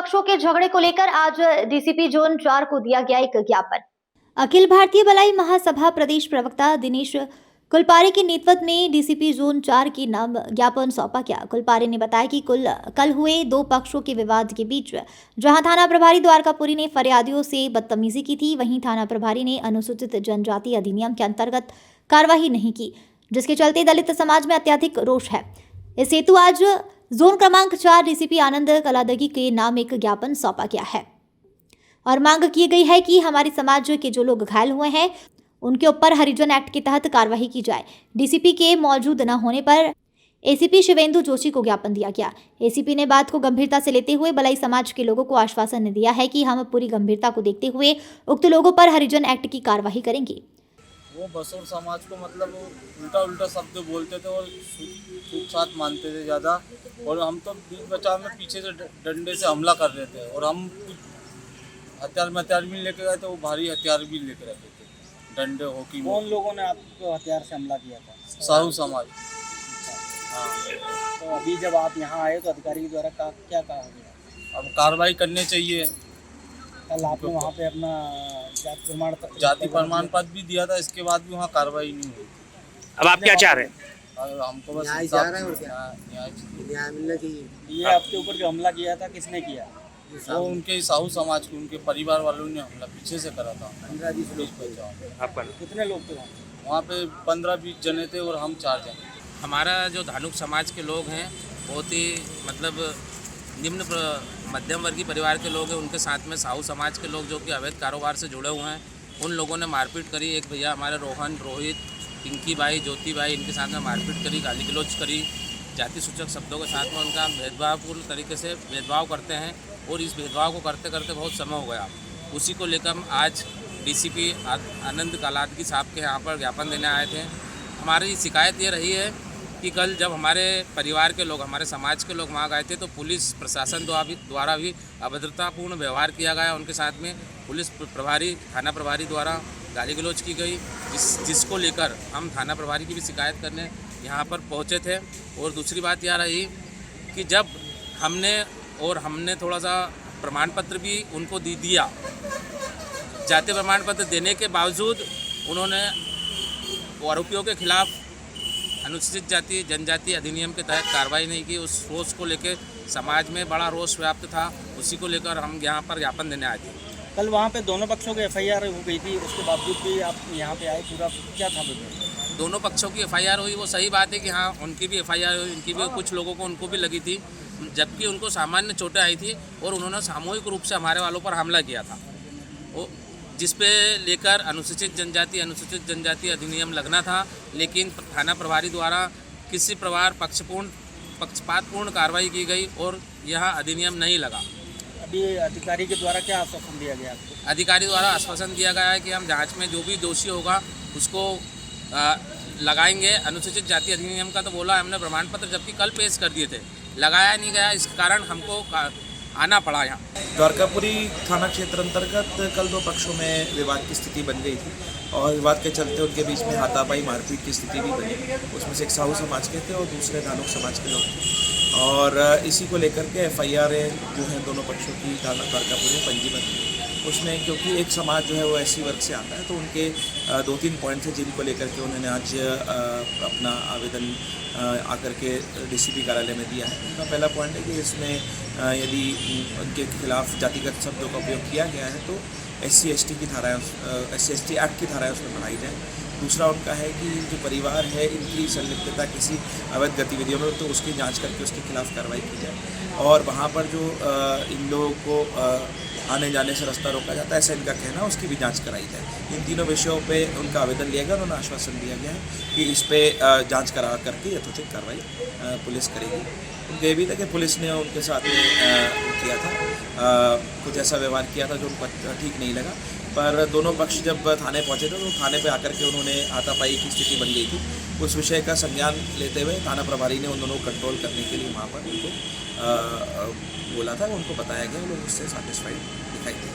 पक्षों के झगड़े को लेकर आज डीसीपी जोन 4 को दिया गया एक ज्ञापन। अखिल भारतीय भलाई महासभा प्रदेश प्रवक्ता दिनेश कुलपारे के नेतृत्व में डीसीपी जोन 4 की नाम ज्ञापन सौंपा गया। कुलपारे ने बताया कि कल हुए दो पक्षों के विवाद के बीच जहां थाना प्रभारी द्वारकापुरी ने फरियादियों से बदतमीजी की थी, वहीं थाना प्रभारी ने अनुसूचित जनजाति अधिनियम के अंतर्गत कार्रवाई नहीं की, जिसके चलते दलित समाज में अत्यधिक रोष है। इस हेतु आज जोन क्रमांक 4 डीसीपी आनंद कलादगी के नाम एक ज्ञापन सौंपा गया है और मांग की गई है कि हमारे समाज के जो लोग घायल हुए हैं उनके ऊपर हरिजन एक्ट के तहत कार्रवाई की जाए। डीसीपी के मौजूद न होने पर एसीपी शिवेंदु जोशी को ज्ञापन दिया गया। एसीपी ने बात को गंभीरता से लेते हुए भलाई समाज के लोगों को आश्वासन दिया है कि हम पूरी गंभीरता को देखते हुए उक्त लोगों पर हरिजन एक्ट की कार्रवाई करेंगे। वो बसोर समाज को मतलब उल्टा शब्द बोलते थे और छूत छात मानते थे ज़्यादा, और हम तो बीच बचाव में पीछे से डंडे से हमला कर रहे थे और हम हथियार भी लेके गए थे, वो भारी हथियार भी लेके रखे थे, डंडे हॉकी। कौन लोगों ने आपको हथियार से हमला किया था? साहू समाज। हाँ, तो अभी जब आप यहाँ आए तो अधिकारी के द्वारा क्या कहा गया? अब कार्रवाई करनी चाहिए। कल आपने वहाँ पे अपना जाति प्रमाण पत्र भी दिया था, इसके बाद भी वहाँ कार्रवाई नहीं हुई। अब आप क्या चाह रहे हैं? हमको बस न्याय मिलना चाहिए। ये आपके ऊपर जो हमला किया था किसने किया? वो उनके साहू समाज के, उनके परिवार वालों ने हमला पीछे से करा था। 15-20 लोग आपका कितने लोग थे वहाँ पे? 15-20 जने थे और हम 4 जने। हमारा जो धानुक समाज के लोग हैं बहुत ही मतलब निम्न मध्यम वर्गीय परिवार के लोग हैं, उनके साथ में साहू समाज के लोग जो कि अवैध कारोबार से जुड़े हुए हैं, उन लोगों ने मारपीट करी। एक भैया हमारे रोहन, रोहित, पिंकी बाई, ज्योति बाई, इनके साथ में मारपीट करी, गाली गलौज करी, जाति सूचक शब्दों के साथ में उनका भेदभावपूर्ण तरीके से भेदभाव करते हैं और इस भेदभाव को करते करते बहुत समय हो गया। उसी को लेकर हम आज डीसीपी आनंद कलादगी साहब के यहाँ पर ज्ञापन देने आए थे। हमारी शिकायत ये रही है कि कल जब हमारे परिवार के लोग, हमारे समाज के लोग वहाँ गए थे तो पुलिस प्रशासन द्वारा भी अभद्रतापूर्ण व्यवहार किया गया उनके साथ में। पुलिस प्रभारी, थाना प्रभारी द्वारा गाली गलौज की गई, जिसको लेकर हम थाना प्रभारी की भी शिकायत करने यहाँ पर पहुँचे थे। और दूसरी बात यह रही कि जब हमने थोड़ा सा प्रमाण पत्र भी उनको दिया, जाति प्रमाण पत्र देने के बावजूद उन्होंने आरोपियों के खिलाफ अनुसूचित जाति जनजाति अधिनियम के तहत कार्रवाई नहीं की। उस रोष को लेकर समाज में बड़ा रोष व्याप्त था, उसी को लेकर हम यहाँ पर ज्ञापन देने आए थे। कल वहाँ पे दोनों पक्षों की एफआईआर हो गई थी, उसके बावजूद भी आप यहाँ पे आए, पूरा क्या था? दोनों पक्षों की एफआईआर हुई, वो सही बात है कि हाँ उनकी भी एफआईआर हुई, उनकी भी कुछ लोगों को उनको भी लगी थी, जबकि उनको सामान्य चोटें आई थी और उन्होंने सामूहिक रूप से हमारे वालों पर हमला किया था, वो जिस पे लेकर अनुसूचित जनजाति अधिनियम लगना था। लेकिन थाना प्रभारी द्वारा किसी प्रकार पक्षपातपूर्ण कार्रवाई की गई और यह अधिनियम नहीं लगा। अभी अधिकारी के द्वारा क्या आश्वासन दिया गया आपको? अधिकारी द्वारा आश्वासन दिया गया है कि हम जांच में जो भी दोषी होगा उसको लगाएंगे। अनुसूचित जाति अधिनियम का तो बोला हमने प्रमाण पत्र जबकि कल पेश कर दिए थे, लगाया नहीं गया, इस कारण हमको आना पड़ा यहाँ। द्वारकापुरी थाना क्षेत्र अंतर्गत कल दो पक्षों में विवाद की स्थिति बन गई थी और विवाद के चलते उनके बीच में हाथापाई मारपीट की स्थिति भी बनी। उसमें से एक साहू समाज के थे और दूसरे धानुक समाज के लोग थे और इसी को लेकर के एफआईआर जो है दोनों पक्षों की थाना द्वारकापुरी में पंजीबद्ध हुई। उसमें क्योंकि एक समाज जो है वो एससी वर्ग से आता है तो उनके 2-3 पॉइंट थे जिनको लेकर के उन्होंने आज अपना आवेदन आकर के डीसीपी कार्यालय में दिया है। उनका पहला पॉइंट है कि इसमें यदि उनके खिलाफ जातिगत शब्दों का उपयोग किया गया है तो SC/ST की धाराएँ SC/ST एक्ट की धाराएँ उसमें बढ़ाई जाए। दूसरा उनका है कि जो परिवार है इनकी संलिप्तता किसी अवैध गतिविधियों में तो उसकी जांच करके उसके खिलाफ कार्रवाई की जाए और वहाँ पर जो इन लोगों को आने जाने से रास्ता रोका जाता है ऐसा इनका कहना, उसकी भी जांच कराई जाए। इन तीनों विषयों पे उनका आवेदन लिया गया, उन्होंने आश्वासन दिया गया है कि इस पे जांच करा करके यथोचित कार्रवाई पुलिस करेगी। उनका ये भी था कि पुलिस ने उनके साथ में किया था, कुछ ऐसा व्यवहार किया था जो उनको ठीक नहीं लगा, पर दोनों पक्ष जब थाने पहुँचे थे तो थाने पर आकर के उन्होंने हाथापाई की स्थिति बन गई थी। उस विषय का संज्ञान लेते हुए थाना प्रभारी ने उन दोनों को कंट्रोल करने के लिए वहाँ पर उनको बोला था, उनको बताया गया, लोग उससे सैटिस्फाइड दिखाई दे।